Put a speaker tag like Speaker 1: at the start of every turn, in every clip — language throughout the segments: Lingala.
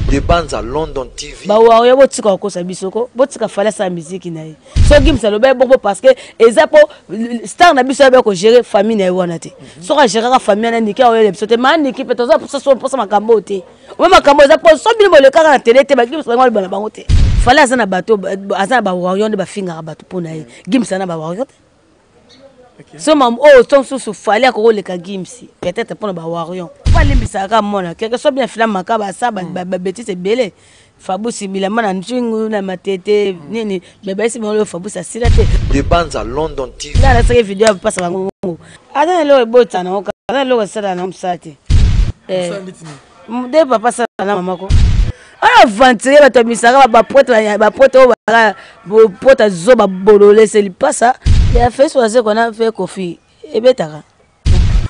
Speaker 1: Des bandes à London TV.
Speaker 2: Bah ouais, botika ko sa bisoko, botika fala sa musique na ye. So Gims le ba bon parce que ezapo star na biso ba ko gérer famille na wana te. So ka gérer la famille na ndiki ayo episode man équipe to ça pour ça makambo te. O makambo ezapo so bino le kaka na télé te ba Gims ngol bana bango te. Fala za na bato azana ba warrior ba finga bato pona ye. Gims na ba warrior te. So mam ton sous fallait ko le ka Gims peut-être pour ba warrior. Pas limbisa ka mona quelque soit bien flamme makaba ça ba bêtise belé. Fabusi bilama na njingu na matete nini beba isi mo Fabusi asila te.
Speaker 1: Des bandes à London TV.
Speaker 2: Là la série vidéo passe bango. Ada lo bota na oka. Ada lo sala na msate. De papa sala na mamako. Ala ventire ba to misaka ba pote ba pote zo ba bolole c'est li passa. Il a fait choisir qu'on a fait Kofi et betara.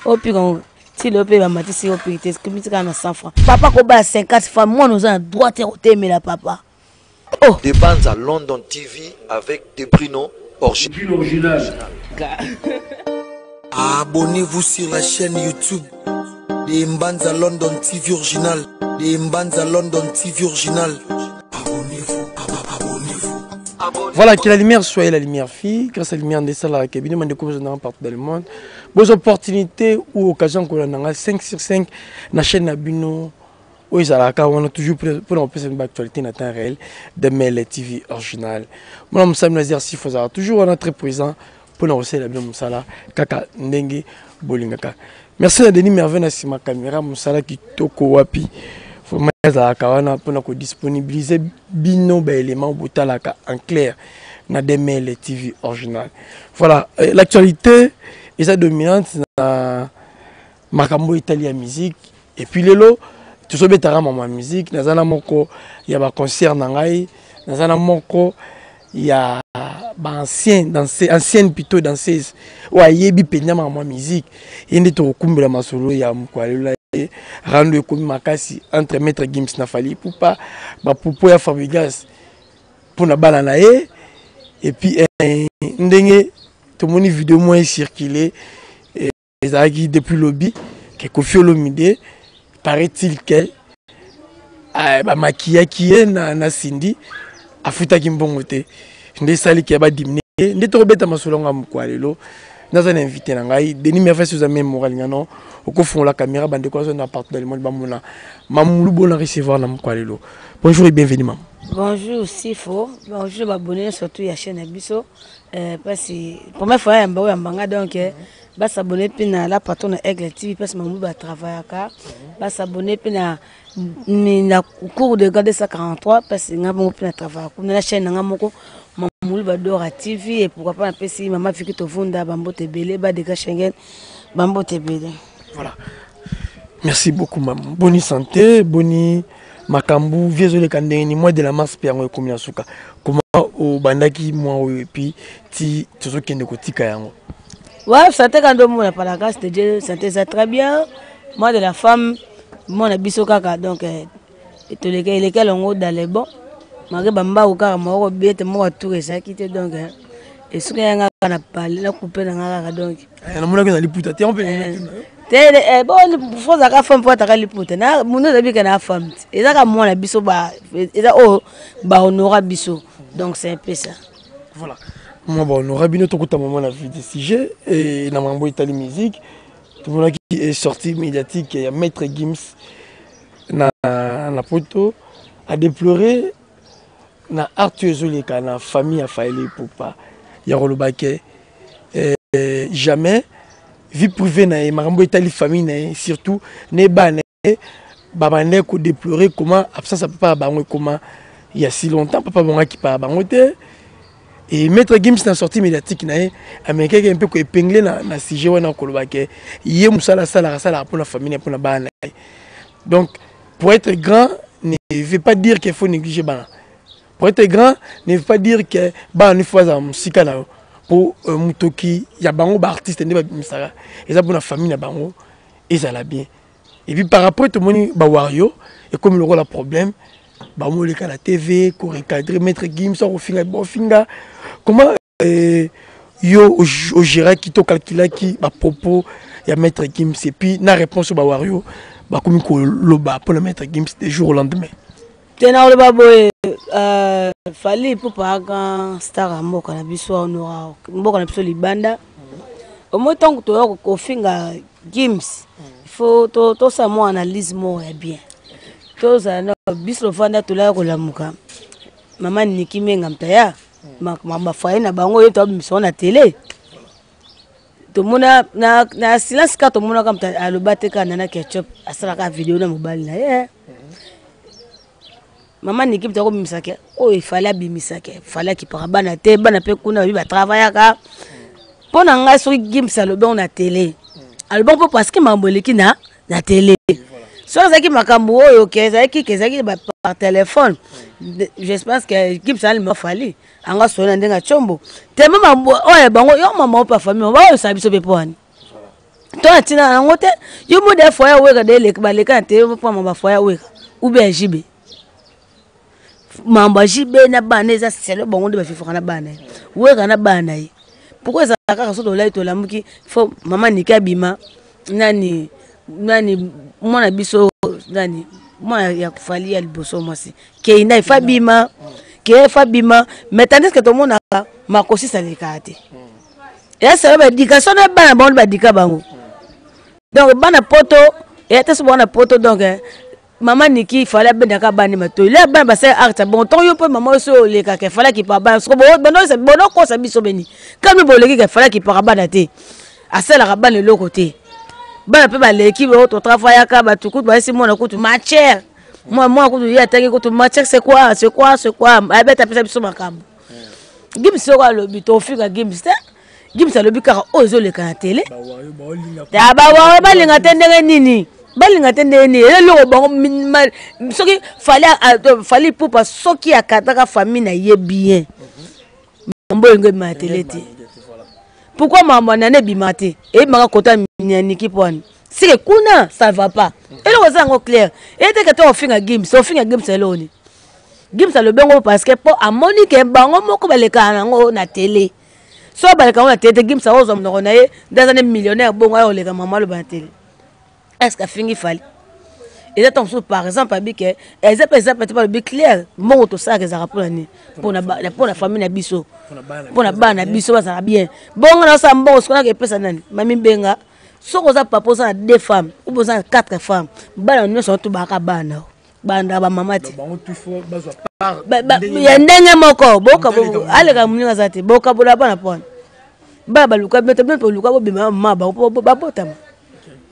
Speaker 2: Au pire si le pays va mater si au pire t'es comme ça na 100 francs. Papa ko ba 50 francs moi nous a droit te mais la papa. Oh,
Speaker 1: des bandes à London TV avec des Bruno original.
Speaker 3: Abonnez-vous sur la chaîne YouTube des bandes à London TV original. Des bandes à London TV original.
Speaker 4: Voilà, que la lumière soit la lumière fille, grâce à la lumière de ça, la cabine, on découvre partout dans le monde. Vos opportunités ou occasions qu'on a 5 sur 5 dans la chaîne Nabino, où ils ont toujours pour nous passer une actualité dans temps réel de Mele TV original. Moi, je me suis dit, il faut toujours être présent pour nous aussi la bien Moussala, Kaka Ndenge Bolingaka. Merci à Denis Merveille, à ma caméra, Moussala qui toko wapi. Pour disponibiliser bino éléments en clair na Mele TV original. Voilà, l'actualité est dominante na makambo italien musique et puis lelo tout ça betara ma musique nazana moko ya ba concert na ngai nazana moko ya ba ancienne plutôt danseuse wa yebi penya ma musique yende to kumbela masolo ya mkwalula rendre comme makasi entre maître Gims na Fally Ipupa ba popo ya Fabrigas pour na bala na ye et puis ndenge tout mon vidéo moins circulé ezaki depuis lobby que Kofi Olomide paraît-il que ba maquilla qui est na Cindy afuta kimbongo te nde sali ke ba dimne nde to beta masolonga mkwalelo naza na invité na ngai Denis Merveille sous même moral ngano au fond la caméra bande quoi na partout dans le monde bamona mamulu bon recevoir na mkwalelo. Bonjour et bienvenue maman.
Speaker 2: Bonjour Sifo, bonjour abonné surtout ya chaîne Biso parce que première fois ya mbanga donc ba s'abonner puis na la patron Aigle TV parce que mamulu ba travailler ka ba s'abonner puis na cours de garder ça 43 parce que ngabo puis na travailler na la chaîne ngamoko mamulu ba Dora TV et pourquoi pas na pesi maman fiki to vunda bambo te belé ba de Schengen bambo te belé.
Speaker 4: Voilà. Merci beaucoup maman. Bonne santé, bonne makambu viezole kandeni moi de la masse piango komina suka. Comment au bandaki moi et puis ti tout kende kotika yango.
Speaker 2: Ouais, santé quand on a pas la grâce de Dieu, santé ça très bien. Moi de la femme, moi na biso kaka donc et tous lesquels on dans les bons. Malgré bamba ou kaka moi bien moi tout ça qui donc et ce que yanga na parler la couper na ngaka donc.
Speaker 4: Na mona ke na liputa te on peut
Speaker 2: bon faut ça femme pour ta liputa na muno zabi kana femme. Et ça moi na biso ba et ça oh ba honora biso. Donc c'est un peu ça.
Speaker 4: Voilà. Moi bon on aura bien tout à moment la vie des sujets et na mambo Italie musique. Tout le monde qui est sorti médiatique il y a maître Gims na poto a déploré na Arthur Zoleka na famille a Fally Ipupa ya rolobake jamais vie privée na makambo Italie famille na surtout ne ba ne babane ko déplorer comment absence papa bango comment il y a si longtemps papa bango qui pas bango te et maître Gims na sortie médiatique na américain un peu ko épinglé na sujet wana kolobake yé musala sala pour la famille pour la bana. Donc pour être grand ne veut pas dire qu'il faut négliger bana. Pour être grand ne veut pas dire que bana il faut za musika na pour mutoki ya bango ba artiste ne ba misara et ça pour la famille na bango et ça la bien. Et puis par rapport tout le monde ba wario et comme le rôle a problème ba mo le la TV ko recadrer maître Gims au finga comment yo au gérer qui to calculer qui ba propos ya maître Gims et puis na réponse ba wario ba comme ko loba pour le maître Gims des jours au lendemain.
Speaker 2: tena ole baboye fali pour pas grand star mboka na biso honora mboka na biso libanda au moins tant que to ko finga Gims il faut to ça mo analyse mo ya bien to ça no biso fanda to la ko lamuka mama Niki menga mtaya ma foyer na bango yo to biso na télé to mona na silence ka to mona comme alobate ka nana ketchup asala ka vidéo na mobile na ye maman Niki mtako bimisake o il fallait bimisake fallait ki para bana te bana pe kuna bi ba travailler ka pona nga so Gims alobon na télé alobon parce que mamboleki na télé so zaki makambo oyo kezaki par téléphone j'espère que Gims al me fallait anga so na ndenga chombo te mama oyo bango yo mama pa famille ba yo sabiso be poni to atina ngote yo mo de foya weka de lek ba leka te pa mama foya weka ou bien jibe mamba jibe na bana eza selo bango de ba fifa na bana weka na bana yi pourquoi ça kaka so do lai to lamuki fo mama Niki abima nani mwana biso nani mwana ya kufali ya liboso mwasi ke ina ifa bima ke fa bima mais tandis que to mona makosi salikate ya ça ba éducation na bana bango ba dika bango donc bana poto et te so bana poto donc maman Niki fallait ben ka bani mato là ban ba c'est art bon ton yo pe maman so le ka ke fallait ki pa ban so bon ko sa biso beni comme bo le ki fallait ki pa bana te asala ka ban le côté bana pe ba le ki bo to travailler ka ba tout ba si mona ko tu matière moi ko tu ya tangi ko tu matière c'est quoi abe ta pesa biso makambo Gims so ka lo bito fika Gims a lo bika ozo le ka télé ba wa linga tendenge nini balinga tende ni le bango soki fallait pour pas soki akataka famille na ye bien mambo ngo mateleti pourquoi maman nane bimate et maka kota Niki poni c'est que kuna ça va pas et le ça ngo clair et te que to finga Gims eloni Gims le bengo parce que pour amoni ke bango moko baleka nango na télé so baleka na télé Gims a ozo mnoko na ye dans un millionnaire bongo ayo leka maman le ba télé. Est-ce que fingi fali et là ton par exemple abike exemple pas le clair mon to ça que ça rapport ni pour la famille na biso pour na bana biso ça va bien bon na ça bon ce qu'on a que pesa nani mami benga so ko za papa ça 2 femmes ou besoin 4 femmes bana nous sont tout baka bana banda ba mamati ya ndenge moko boka ale ka muninga zate boka bola bana pona baba luka bete luka bo bima mama ba botama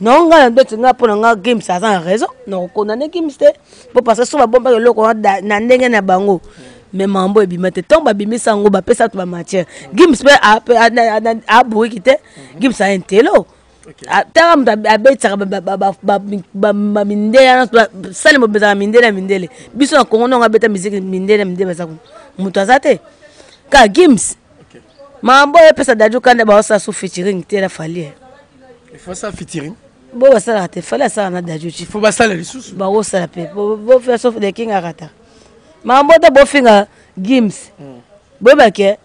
Speaker 2: non nga ndotinga pona nga Gims ça a raison non condamner Gims te pour parce que so ba bomba le ko na ndenge na bango mais mambo ebimate tant ba bimisa ngo ba pesa to ba matière Gims pe a boui kite Gims a un télo tam da abetsa ba mindela sale mo beza mindele biso na Congo nga beta musique mindele basa mutu azate ka Gims mambo e pesa daju kanda ba osa su featuring te la fali
Speaker 4: il faut ça featuring
Speaker 2: bo basala te fallait ça na daju
Speaker 4: il faut basala les sous
Speaker 2: ba wo sala pe bo faire sauf de king arata mambo ta bo finga Gims bo ba ke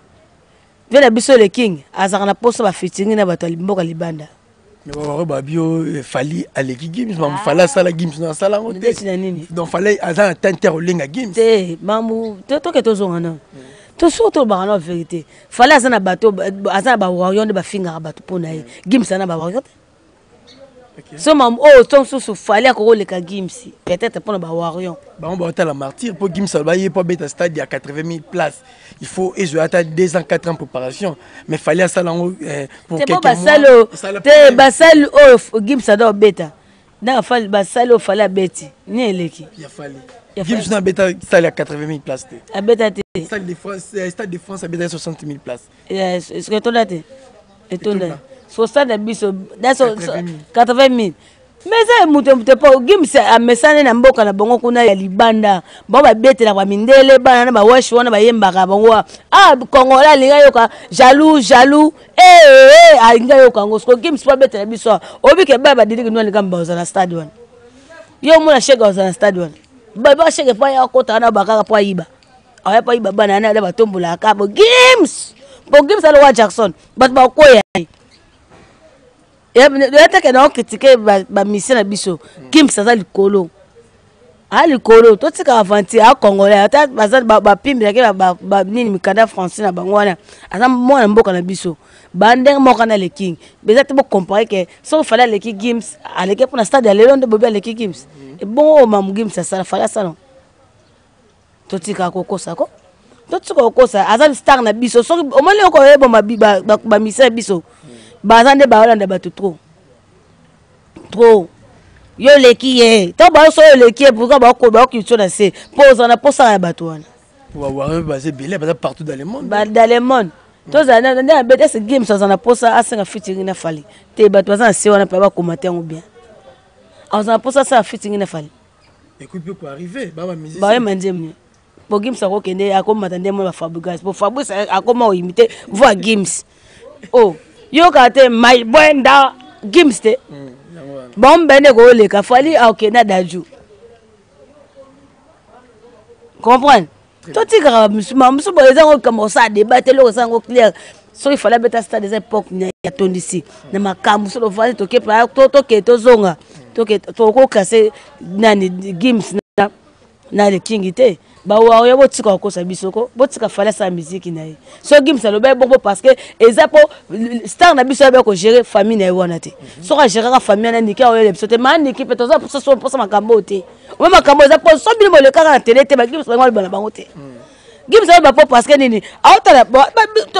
Speaker 2: vela biso le king azaka na poso ba featuring na bato limboka libanda
Speaker 4: mais ba bio fali aleki Gims mam fala sala Gims na sala ngo te donc fallait azana tenter olenga Gims
Speaker 2: te mamu to ke to zonga na to surtout ba na vérité fallait azana bato azana ba warrior de ba finga bato pona Gims na ba warrior. So mam ton sous fallait ko le ka Gims peut-être pour ba warrior
Speaker 4: ba on ba la martyr pour Gims ba y pas beta stade à 80 000 places il faut et je attends 2 ans 4 ans préparation mais fallait ça pour quelques mois
Speaker 2: te basalo Gims ado beta na fallait basalo fallait beti ni eleki
Speaker 4: ya fallait Gims na beta stade à 80 000 places te
Speaker 2: a beta te
Speaker 4: stade de France a beta 60 000 places
Speaker 2: est-ce que ton date et ton so stade biso daso 80 000 mais ça muté pas Gims a mesane na mboka na bongo kuna ya libanda ba ba bete na ba mindele bana na ba wash wana ba yembaka bongo kongola linga yoka jaloux inga yoka ngosko Gims pa bete na biso obike ba ba didi kinwa likamba za na stade wana yo mona shega za na stade wana ba shega pa ya kota na bakaka pa iba aya pa iba bana na ba tombola ka bo Gims alo wa Jackson but ba ko ya et que non critiquer ba mission na biso Gims ça likolo Ali kolo to tika avanti a congolais ata bazan ba pimbi ke ba nini mikanda français na bangwana ata mona mboka na biso bandeng moka na le king beza te bo comparer que so fallait le king Gims aleke pour na stade ya lelo nde bobi le king Gims et bon mam Gims ça fallait ça non to tika kokosa ko to tika kokosa azan star na biso so o mali ko ebo ba misa biso bazan de ba holanda ba trop yo leki ye to ba so yo leki pourquoi ba ko na se pose na posa ya bato wana
Speaker 4: pour avoir basé belé partout dans le monde
Speaker 2: dans le monde to za na bete ce game ça na posa asenga featuring na fali te bato za se wana pa ba commenter ou bien on posa ça featuring na fali
Speaker 4: écoute peut quoi arriver ba musique
Speaker 2: ba mandem pour Gims ça ko kende akoma tande mo ba Fabrice pour Fabrice akoma o imiter voix Gims oh yo ka te my boenda Gims te bon bene ko le ka fali ok na daju comprendre to tika musu bo ezango comme ça débattre le sango clair so il fallait beta stade des époques ya tondisi na makambu so lo vali to ke pa to ke to zonga to ke to ko kase nani Gims na le king te ba wa yo botika ko sa bisoko botika fallait sa musique na ye so Gims lo ba bon parce que ezapo star na biso ba ko gérer famille na wana te so ka gérer famille na nika o le sote man équipe to za pour ça makambo te o makambo ezapo so bi mo le kaka na télé te ba Gims ba ngol bana bango te Gims ba parce que nini auta ba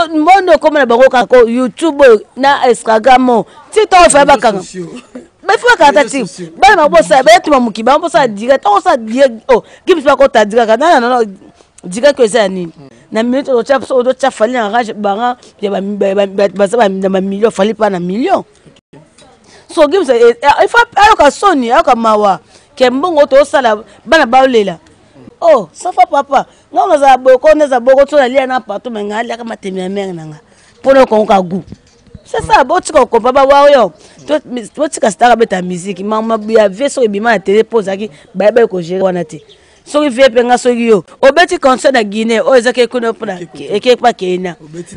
Speaker 2: mondo comme na bango ka ko YouTube na Instagram TikTok fa ba kanga mais faut que tu ba ma bossa ba tu mamuki ba bossa diga to ça diga oh Gims ba ko ta diga non diga que ça ni na minute o tcha so do tcha fali en rage ba ba million fali pas na million so Gims il faut alors ka soni alors ka mawa ke mbongo to sala bana ba olela oh ça fa papa ngona za boko to na lia na partout menga lia ka matemia mère nanga pour no ko ka goût c'est ça bon tu comprends pas wa yo to tika star beta musique mama bia veso ebima na télé posaki ba ko gérer wana te so vie penga so yo obeti concert na Guinée o ezake kuno pona eke pa Kenya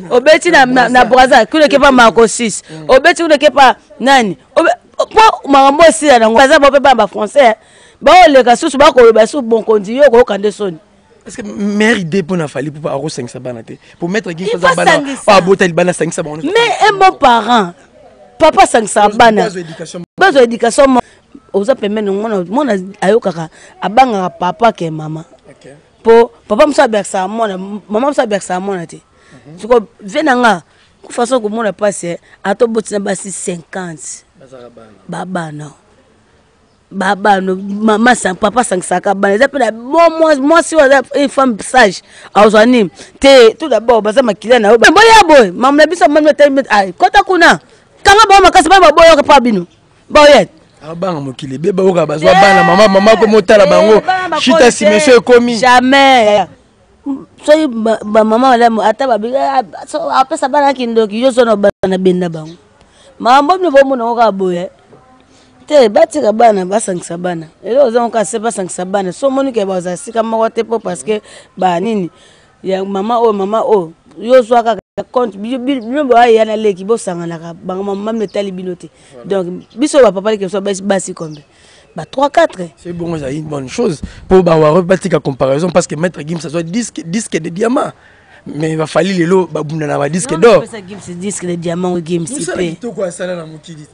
Speaker 2: obeti na Brazza kuno ke pa Marco 6 obeti kuno ke pa nani po mambo si na ngwaza bo pe ba français ba le ka susu ba ko ba su bon kondi yo ko kande soni.
Speaker 4: Est-ce que meilleure idée pour na fali pour avoir 500 banaté pour mettre Gims ça bana pas botel bana 500 bana
Speaker 2: mais un bon parent papa 500 bana besoin d'éducation oza pemene mona ayokaka abanga papa ke mama po papa musa bersa mona mama musa bersa mona te siko venanga ku façon ko mona passe ato botina basi 50 baba non baba no mama sans papa sans saka bana zapela moi si une femme sage azani te tout d'abord baza makila na boya boy mama biso mama time ai kota kuna kanga ba makasi ba boya ko pa bino boya
Speaker 4: abanga mokili beba oka bazwa bana mama ko motala bango chita si monsieur komi
Speaker 2: jamais so ba mama wala ata ba so apesa bana kindoki yo sono bana benda bango mama mbona bomo na ka boya te batika bana basangisa bana elo ozango ka se basangisa bana so moni ke baza sika moko te po parce que ba nini ya mama o yo zwa ka compte bino ba ya na leki bo sangana ka banga mama metali binote donc biso ba papa ke so basi kombe ba 3 4
Speaker 4: c'est bon ça une bonne chose pour ba wa batika comparaison parce que maître Gims ça soit disque de diamant mais il va falloir les lots ba bunda na ba disque d'or
Speaker 2: ça Gims disque de diamant ou Gims
Speaker 4: c'est pas tout quoi ça na mokili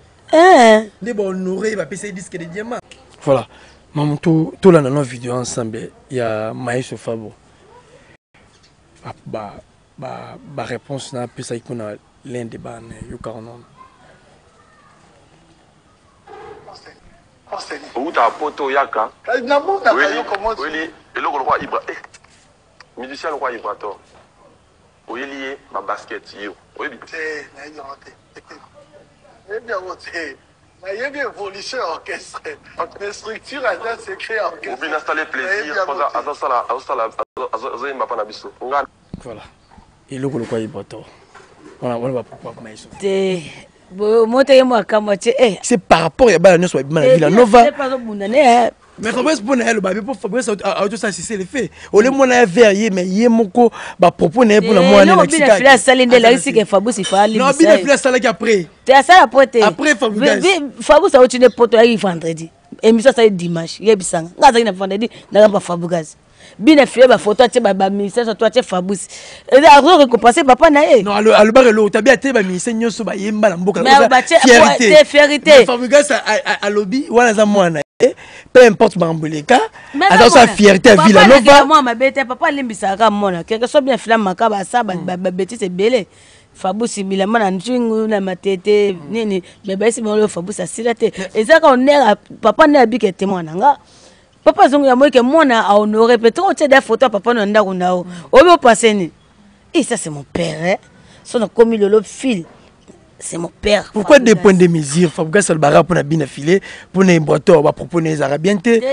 Speaker 2: des
Speaker 4: bon honoré il va payer disque de diamant voilà maman tout là dans nos vidéos ensemble il y a Maïs Fabo ba réponse na pesa ikona l'un des ban yo 40
Speaker 5: ou ta poto yaka
Speaker 3: na mona yo comment
Speaker 5: oui et le roi Ibra musicien le roi Ibra to o lié ma basket yo oui
Speaker 3: c'est na yonte et bien voté il y a bien évolution orchestre mais structure à c'est créé orchestre
Speaker 5: on vient installer plaisir à ça m'a pas na biso
Speaker 4: voilà et le roi Ibra to on va pourquoi Maïs c'est par rapport à la noce Villa Nova mais Fabrice pour elle pour Fabrice auto ça c'est le fait au le mon verrier mais yemoko ba proposer pour la moi
Speaker 2: na kika non salinde la ici que Fabrice il fallait
Speaker 4: non bien faire ça là après
Speaker 2: c'est ça après
Speaker 4: Fabrice
Speaker 2: Fabrice a utilisé poto hier vendredi émission ça dimanche yebisanga ngazaki na vendredi na ba Fabougas bina fié ba photo tie ba ministère toi tie Fabous et alors récompenser papa na e
Speaker 4: non alors barelo tabia te ba ministère nyoso ba yemba na mboka
Speaker 2: fierté
Speaker 4: Fabougas à lobby wana za mwana peu importe mamboleka attends sa fierté à Villanova
Speaker 2: moi ma bête papa limbisaka mona quelque soit bien filam makaba ça ba bêtise belé Fabous bilama na njingu na matete nini bébé si mon Fabous asilate ezaka on est papa na bike témoin nanga papa zongo ya moike mona a honoré peut-être tu des photos papa na ndako nao obo passer ni et ça c'est mon père son a commis le fil c'est mon père.
Speaker 4: Pourquoi des points de mesure Fabougas le bara pour na bien affilé pour na boito va proposer arabienté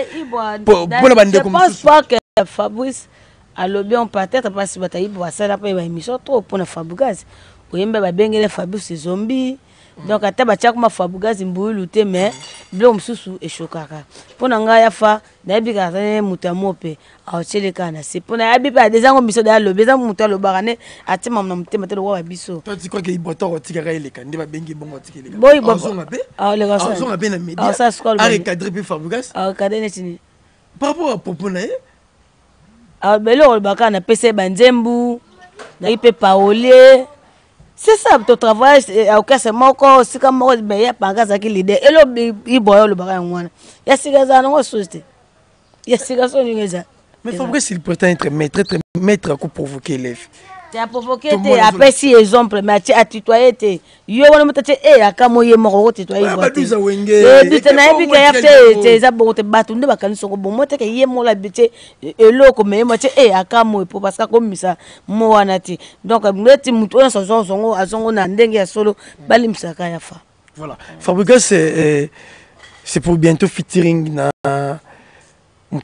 Speaker 2: pour la bande je pense pas que Fabous a le bien peut-être parce que bataille pour ça là pas émission trop pour na Fabougas oyemba ba bengele Fabous zombie donc ata ba tia kuma Fabougas mbulu te mais blo msusu e chokaka pona nga ya fa na bika za mutamope a cheleka na se pona ya bipa déjà ngo miso da lo beza muta lo barane atima na mutema te lo wa biso
Speaker 4: toi tu crois que iboto otikaka eleka ndi ba bengi bongo otikeleka
Speaker 2: boy bobo
Speaker 4: ah le gars on a bien na média a recadrer pe Fabougas
Speaker 2: a recadrer netini
Speaker 4: par rapport à propos na
Speaker 2: a belo lo baka na pese banzembu na ipe paolier. C'est ça ton travail au c'est moko sika moko mais ya panga za ki leader elo iboyo lo baka ngwana ya sika za ngo société ya sika so ngeza
Speaker 4: mais Fabougas s'il prétend être maître à provoquer élève
Speaker 2: tu as provoqué te après si exemple mais tu as tutoyé te yo wana mutache akamoye moko tutoyé
Speaker 4: baduza wenge
Speaker 2: bite na ebi ka te za bo te batu nde bakaniso ko bo mote ke ye mola bite eloko me mo te akamoye po parce que comme ça mo wana ti donc ngeti mutu ona songo azongo na ndenge ya solo balimsa ka ya fa
Speaker 4: voilà Fabougas c'est pour bientôt featuring na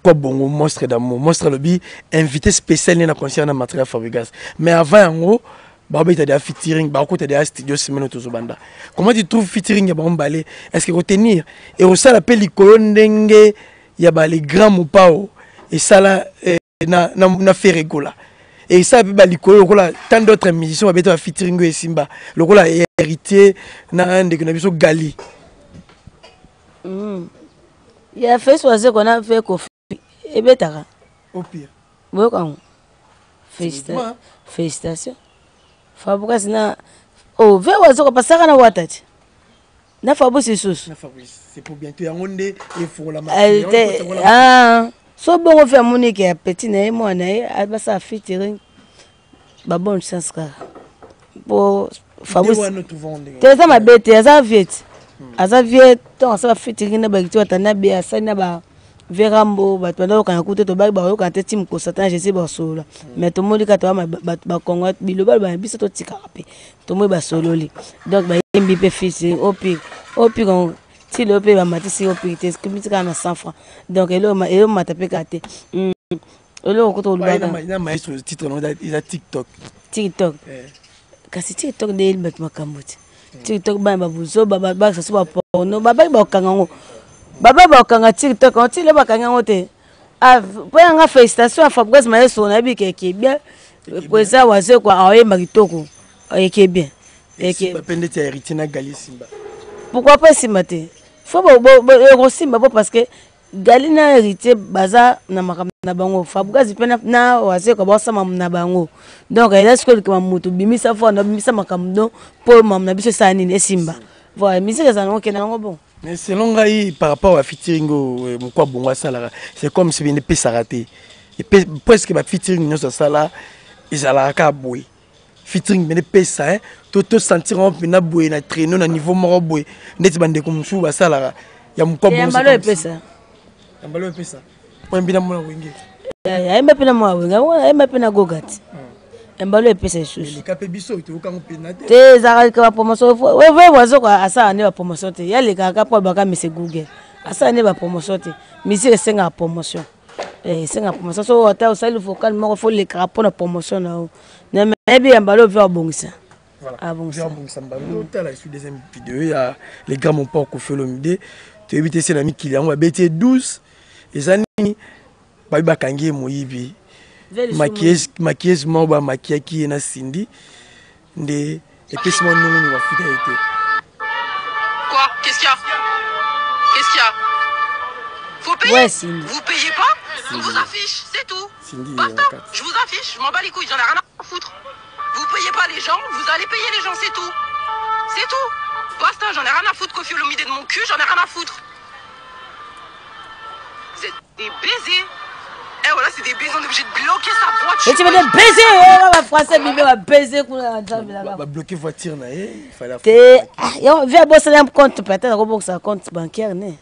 Speaker 4: quoi bon monstre d'amour monstre lobby invité spécial na concert na matériel Fabougas mais avant en gros baba il a featuring ba ko t'as studio semaine to zobanda comment tu trouves featuring ya bombalé est-ce que retenir et au ça l'appel likolo ndenge ya ba les grands mopao et ça là na fait rigola et ça ba likolo lokola tant d'autres musiciens ba beto featuring e Simba lokola héritier na ndeko na biso Gali
Speaker 2: il a fait choisir qu'on a fait Kofi et betara
Speaker 4: au pire
Speaker 2: oui quand félicitations Fabougas na oh ve wazo passer na watati na Fabougas
Speaker 4: c'est pour bientôt ya ngonde et faut la
Speaker 2: ah so bon faire Monique ya petit na moi na ba ça featuring ba bonne chance ka pour Fabougas tu ça ma bête ça viet azaviet donc ça featuring na ba kitu atana bia sana ba Verambo ba twanda ko kuté to ba ko kanté team ko satan je sais ba solo mais to moli ka to ba kongo biloba ba biso to tika pe to mo ba solo li donc ba yembi pe fils opi on ti le pe ba matisi opi te skibitika na 100 francs donc elo matape katé elo ko to ba
Speaker 4: na maestro titre no il a TikTok
Speaker 2: kasi TikTok de il met makambuti TikTok ba buzo ba ça so ba porno ba kangango baba ba kanga TikTok on tile ba kanga ngote ah po nga félicitations à Fabougas maestro na bi ke bien pour ça waze kwa aoyemba kitoko ke bien
Speaker 4: et ba pende ti héritier na Gali Simba
Speaker 2: pourquoi pas Simba te faut bo Simba parce que Gali na héritier baza na makamna bango Fabougas pena na waze kwa ba sama na bango donc est-ce que comme mutu bimisa fo na bimisa makamno po mamna biso sanini Simba voilà musique ça non kenango bon.
Speaker 4: Mais selon Gai, par rapport à featuring, c'est comme si une pièce ratée. Et presque ma featuring, nous ça là, ils allaient à bouer. Featuring, mais les pièces, hein, tout sentir un peu na bouer, na traîner, na niveau mort bouer. Net bande comme chou, ça là, il y a mon quoi bon.
Speaker 2: Un ballon épais ça.
Speaker 4: Un ballon épais ça. Point bien moi wingi.
Speaker 2: Il m'a peine moi wingi, il m'a peine gogat. Un ballon épais c'est chou.
Speaker 4: Les capé biso, tu vois quand on pénate.
Speaker 2: Te zara ka promotion, ouais wazo quoi, asa ne ba promotion te. Ya le kaka pour baka mais c'est Google. Asa ne ba promotion te. Musique c'est nga promotion. C'est nga promotion. So hôtel ça il faut calme, faut les crapo na promotion na. Ne mais bien ballon vers bongisa.
Speaker 4: Voilà. Ah bon ça. Hôtel la suite deuxième vidéo, il y a les gars mon pas ko fait l'omide. Tu éviter c'est l'ami qui on va bêter 12 et ça ni ba kangi moyibi. Maquillage mauba maquillage qui est na Cindy et puis c'est mon nom on va fidélité.
Speaker 6: Quoi? Qu'est-ce qu'il y a? payez.
Speaker 2: Ouais, Cindy.
Speaker 6: Vous payez pas, on vous affiche, c'est tout. Basta, je vous affiche, je m'en bats les couilles, j'en ai rien à foutre. Vous payez pas les gens, vous allez payer les gens, c'est tout. C'est tout. Basta, j'en ai rien à foutre Kofi Olomide de mon cul, j'en ai rien à foutre. C'est des baisers. Et voilà, c'est des baisers, on est obligé de bloquer sa voiture.
Speaker 2: Et tu veux dire baiser, va français, bébé, va baiser.
Speaker 4: Va bloquer voiture, il fallait.
Speaker 2: Viens bosser un compte, peut-être, un compte bancaire, né.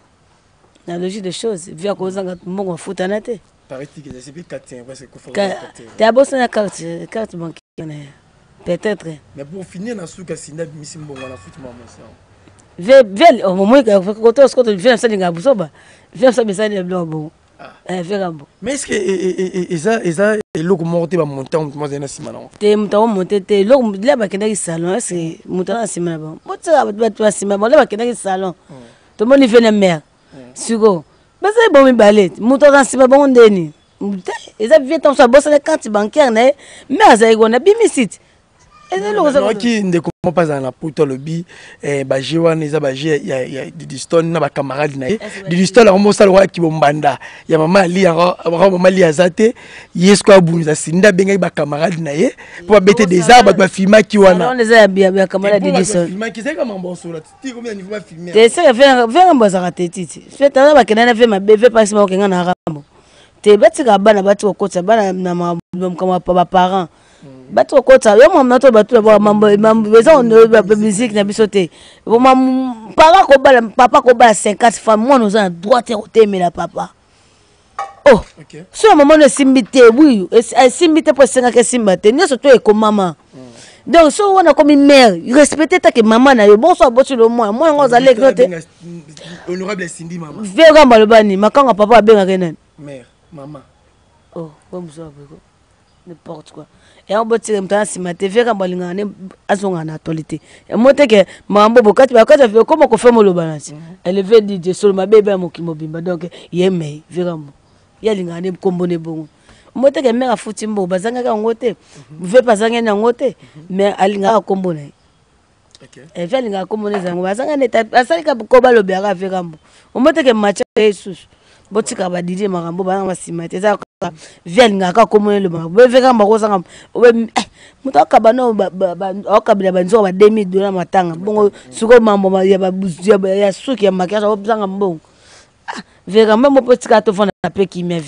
Speaker 2: Dans la logique des choses, viens causer un bon foot en été.
Speaker 4: Paraît-il que c'est plus 4
Speaker 2: tu as bossé une carte bancaire, peut-être.
Speaker 4: Mais pour finir, dans ce cas, c'est un bon foot, maman.
Speaker 2: Viens, au moment où tu viens, ça n'est pas viens, ça n'est pas bon.
Speaker 4: Mais est-ce que ça est là que monter va monter en moi c'est non
Speaker 2: t'es monter t'es là là ba kenda salon c'est monter en ciment bon bon ça va ciment bon là ba kenda salon tout le monde vient mer sugo mais c'est bon mi balé monter en ciment bon ndeni et ça vient ton ça bosse les comptes bancaires mais ça y gona bimisit et c'est là ça
Speaker 4: qui ne comment pas dans la poto lobby ba jewa neza ba je ya diston na ba camarade na diston la mosa le ki bombanda ya mama ali mama ali azate yesko abunza sinda benga ba camarade na ye pour bêter des arbres ba filma ki wana
Speaker 2: on les a bien camarade diston
Speaker 4: filma ki c'est comme bon sur la ti combien niveau ba filmer
Speaker 2: te ça faire mboza rateti fait ta ba kenana fait ma bébé pas si ma kenga na rambo te batika bana batiko kotsa bana na kama ba parents bato kota yo mama to bato ba mambo besoin de musique na bisoté bo mam para ko bala papa ko bala 50 femmes moi nous en droit te mais la papa oh okay. So maman ne simbité oui simbité pour 5 que simbate ne surtout e comme maman donc so on a comme une mère respecter ta que maman na yo bonsoir botu le moi on va aller noter
Speaker 4: honorable Cindy maman
Speaker 2: vera malobani makanga papa benga kenen
Speaker 4: mère maman
Speaker 2: oh comme ça n'importe quoi et on botte mtana sima TV kamba lingane azonga na actualité et mote ke mambo bokati bakati fait comment ko fait mo lo balance elle veut dire sur ma bébé mo kimobimba donc yeme vraiment ya lingane kombone bongo mote ke mera futi mbo bazanga ka ngote veut pas zanga na ngote mais alinga kombone OK et veut linga kombone zango bazanga neta asalika ko balo biara vraiment mote ke match Jesus botika ba DJ marambo bana basima teza viens ngaka kombone le marambo veka mbako sanga mutaka bana okabila banzo ba $2000 matanga bongo suko mambo ya suki ya makiaja obzanga mbongo veka mbamo potika to fona pe kimia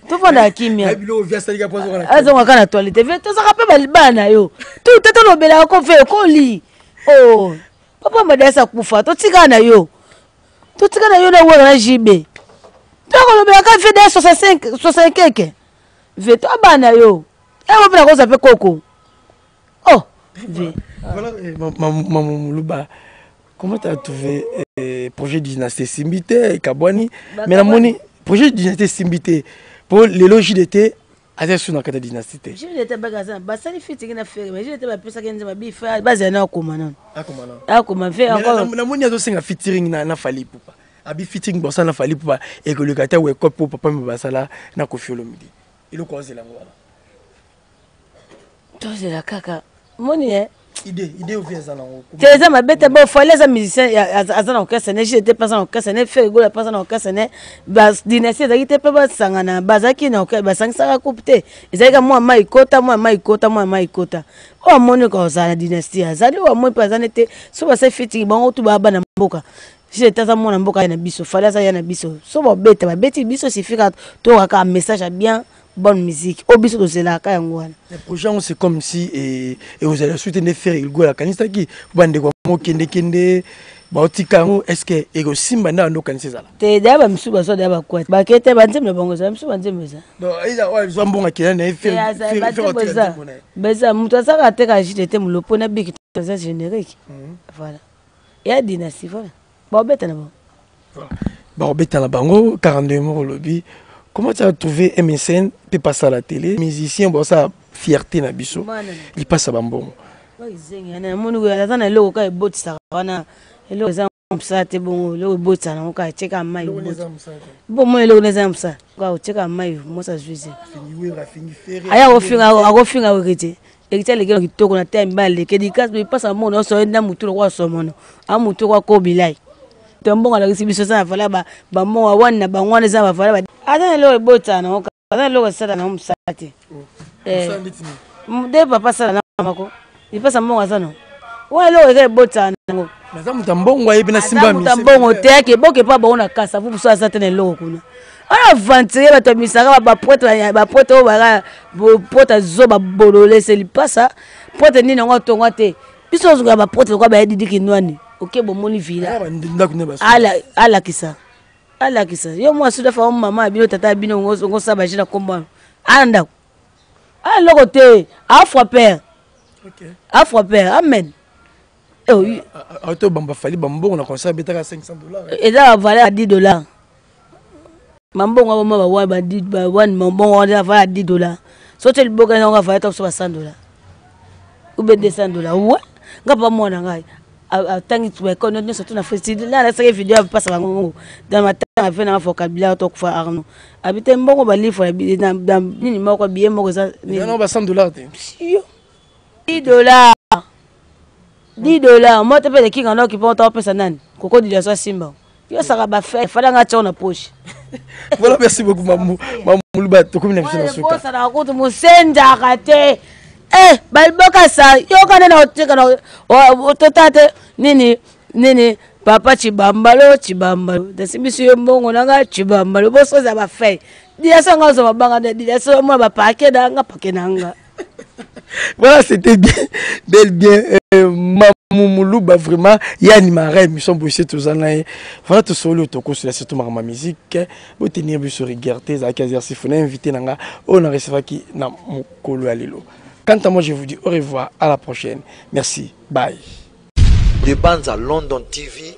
Speaker 2: to fona kimia
Speaker 4: abilo via salika pozo kana
Speaker 2: azonga kana toilette ve to saka pe balibana yo tout teto lobela ko fe ko li oh papa madasa kufa to tika na yo na wo na jibe donc le bien quand fait 65 veto abana yo et on peut cause avec coco oh
Speaker 4: voilà maman Luba comment tu as trouvé projet dynastie Simbité Kabwani mais la moni projet dynastie Simbité pour les logis d'été à sur dans la dynastie
Speaker 2: je l'étais bagazan ba sali fiti na faire mais je l'étais ba pesa kenza ba bifa bazana komana akoma faire encore
Speaker 4: la moni azo singa featuring na fali poupa abi fitting bossa na fali pour et que le gata we cop pour papa mbasala na Kofi Olomide il ko zela ngwana
Speaker 2: to zela kaka moni
Speaker 4: idée au viens na ngo
Speaker 2: teza mabete bo fallait les musiciens azana okasa ne j'étais pas en okasa ne fait go la pas en okasa ne ba dynastie zakite pe ba sangana bazaki na okasa ba sangisa kupte ezalika moi maikota o moni ko za dynastie azali o moi pas zanete so ba se fitting bango tu ba bana mboka je tata mona mboka na biso fallait ça ya na biso so ba beti biso suffit to ka message bien bonne musique au biso de cela ka ngwana
Speaker 4: les projets c'est comme si et vous allez soutenir faire il go la kanisa ki bande kwa mo kende baotika est-ce que ego simba na ndo kanisa zala
Speaker 2: te daba msuba so daba kwa ba kete banzemle bongo za msuba nzemeza
Speaker 4: donc eza wa zo mbonga kila na faire
Speaker 2: beza mutu asaka teka jite mulopo na biki ça générique voilà ya dynastie voilà ba obeta na bon
Speaker 4: ba obeta na bango 42 mois lobby. Comment tu as trouvé MSN peut passer à la télé musicien bon ça fierté na biso il passe à bambon
Speaker 2: zenga monu ga na lo ka bot sarana lo za msa te bon lo bot sana ka cheka mai bon mo lo ne za msa ka cheka mai mo sa juice aya ofinga okete ekita legelo kitoko na time bale ke dikas be passa mo no so na mutu kwa so mono a mutu kwa ko bilai Tambongo la biso ça vala ba mo wana ba ngwana za vala ata lo ebota na ata lo sala na msate de papa sala na mako ipasa mbongo azano wa lo ebota na
Speaker 4: maza mutambongo ayebi na simba mi
Speaker 2: mutambongo te ke boke pa ba ona kasa fu so azate na lo kuna ana vantere ba tomisaka ba pote o ba pote zo ba bolole se li pasa pote ni ngo tonga te biso zo ba pote ko ba yedi kinwani ok bomoni vila ala kisa yo moi suda fa mama bino tata bino ngo saba jina komba anda ala côté afro père amen
Speaker 4: auto bamba fali bambo na konsa betaka $500
Speaker 2: et là valeur à $10 mambongo mama ba $10 mambongo on va à $10 sote le boga on va être $100 ou bien $200 ouais ngapa mona ngai tangi tu connais nous surtout na festival là la vidéo passe dans ma tête fait na vocabulaire to fa arno habite mbongo ba livre dans nini moko bien moko ça
Speaker 4: non ba $100
Speaker 2: $10 moi te pe qui ngano qui porte pesa nani koko di la simba yo saka ba fait fala nga tona poche.
Speaker 4: Voilà, merci beaucoup mamu luba to comme na biso na soka
Speaker 2: ça na ko to musenja kate balboka sa yo kana na otika na ototate nini papa chibambalo dasimbiso yo mbongo nanga chibambalo boso za ba fait dia sanga zo babanga dia so mo ba pake danga pake nanga.
Speaker 4: Voilà, c'était bien mamu luba vraiment yani mara émission bossé tous années voilà tout solo to ko sur surtout ma musique bo tenir biso regarder za kazi fona invité nanga on a recevoir qui na mukolo alelo. Quant à moi, je vous dis au revoir, à la prochaine. Merci, bye.
Speaker 1: Des bandes à London TV.